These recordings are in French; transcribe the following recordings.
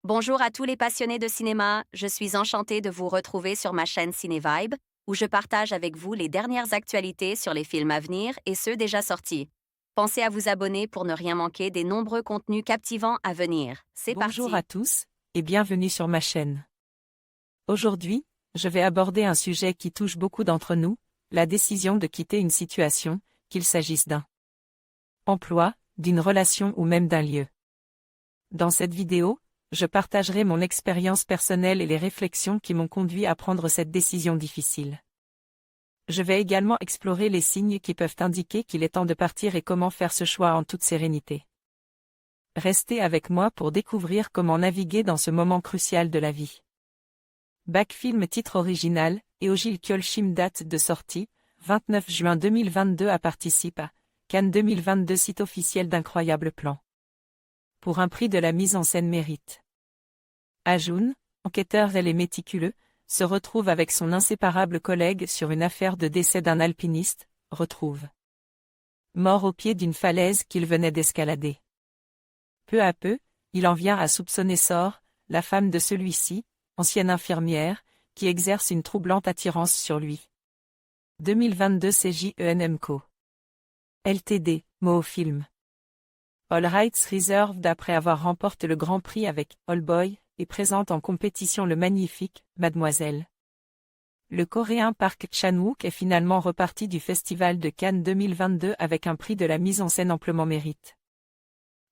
Bonjour à tous les passionnés de cinéma, je suis enchantée de vous retrouver sur ma chaîne CinéVibe, où je partage avec vous les dernières actualités sur les films à venir et ceux déjà sortis. Pensez à vous abonner pour ne rien manquer des nombreux contenus captivants à venir. C'est Bonjour parti! à tous, et bienvenue sur ma chaîne. Aujourd'hui, je vais aborder un sujet qui touche beaucoup d'entre nous, la décision de quitter une situation, qu'il s'agisse d'un emploi, d'une relation ou même d'un lieu. Dans cette vidéo, je partagerai mon expérience personnelle et les réflexions qui m'ont conduit à prendre cette décision difficile. Je vais également explorer les signes qui peuvent indiquer qu'il est temps de partir et comment faire ce choix en toute sérénité. Restez avec moi pour découvrir comment naviguer dans ce moment crucial de la vie. Backfilm titre original, Eogil Kjolshim date de sortie, 29 juin 2022 à participe à Cannes 2022 site officiel d'Incroyable Plan. Pour un prix de la mise en scène mérite. Ajoun, enquêteur et méticuleux, se retrouve avec son inséparable collègue sur une affaire de décès d'un alpiniste, retrouve mort au pied d'une falaise qu'il venait d'escalader. Peu à peu, il en vient à soupçonner Sor, la femme de celui-ci, ancienne infirmière, qui exerce une troublante attirance sur lui. 2022 CJENMCO. LTD, mot au film. All Rights Reserved après avoir remporté le Grand Prix avec All Boy, et présente en compétition le magnifique Mademoiselle. Le Coréen Park Chan-wook est finalement reparti du Festival de Cannes 2022 avec un prix de la mise en scène amplement mérite.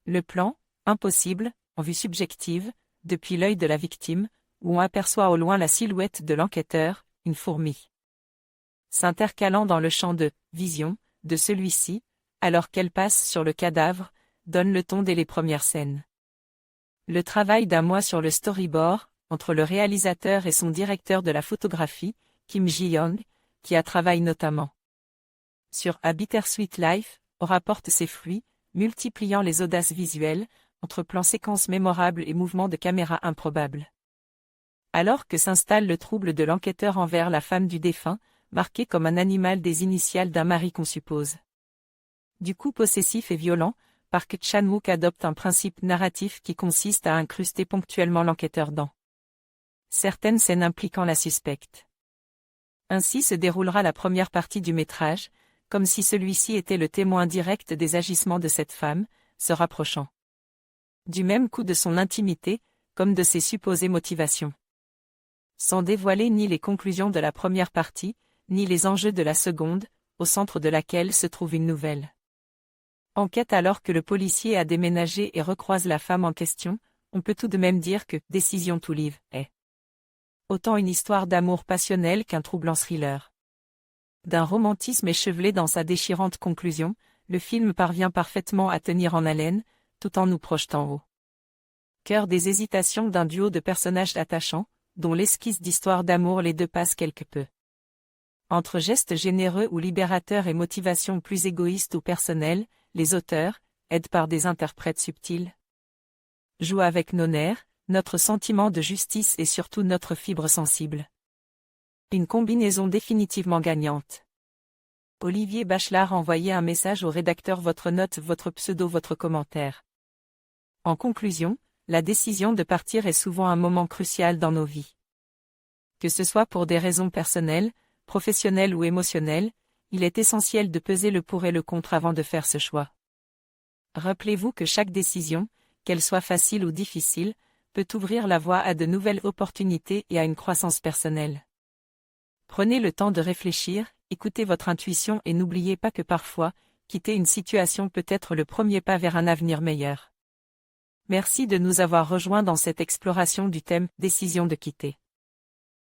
Le plan, impossible, en vue subjective, depuis l'œil de la victime, où on aperçoit au loin la silhouette de l'enquêteur, une fourmi. S'intercalant dans le champ de vision de celui-ci, alors qu'elle passe sur le cadavre, donne le ton dès les premières scènes. Le travail d'un mois sur le storyboard, entre le réalisateur et son directeur de la photographie, Kim Ji-young, qui a travaillé notamment sur A Bittersweet Life, rapporte ses fruits, multipliant les audaces visuelles, entre plans séquences mémorables et mouvements de caméra improbables. Alors que s'installe le trouble de l'enquêteur envers la femme du défunt, marqué comme un animal des initiales d'un mari qu'on suppose. Du coup possessif et violent, Park Chan-wook adopte un principe narratif qui consiste à incruster ponctuellement l'enquêteur dans certaines scènes impliquant la suspecte. Ainsi se déroulera la première partie du métrage, comme si celui-ci était le témoin direct des agissements de cette femme, se rapprochant du même coup de son intimité, comme de ses supposées motivations. Sans dévoiler ni les conclusions de la première partie, ni les enjeux de la seconde, au centre de laquelle se trouve une nouvelle enquête alors que le policier a déménagé et recroise la femme en question, on peut tout de même dire que Décision to Live est autant une histoire d'amour passionnel qu'un troublant thriller. D'un romantisme échevelé dans sa déchirante conclusion, le film parvient parfaitement à tenir en haleine, tout en nous projetant au cœur des hésitations d'un duo de personnages attachants, dont l'esquisse d'histoire d'amour les dépasse quelque peu. Entre gestes généreux ou libérateurs et motivations plus égoïstes ou personnelles, les auteurs, aidés par des interprètes subtils, jouent avec nos nerfs, notre sentiment de justice et surtout notre fibre sensible. Une combinaison définitivement gagnante. Olivier Bachelard envoyait un message au rédacteur: votre note, votre pseudo, votre commentaire. En conclusion, la décision de partir est souvent un moment crucial dans nos vies. Que ce soit pour des raisons personnelles, professionnelles ou émotionnelles, il est essentiel de peser le pour et le contre avant de faire ce choix. Rappelez-vous que chaque décision, qu'elle soit facile ou difficile, peut ouvrir la voie à de nouvelles opportunités et à une croissance personnelle. Prenez le temps de réfléchir, écoutez votre intuition et n'oubliez pas que parfois, quitter une situation peut être le premier pas vers un avenir meilleur. Merci de nous avoir rejoints dans cette exploration du thème « Décision de quitter ».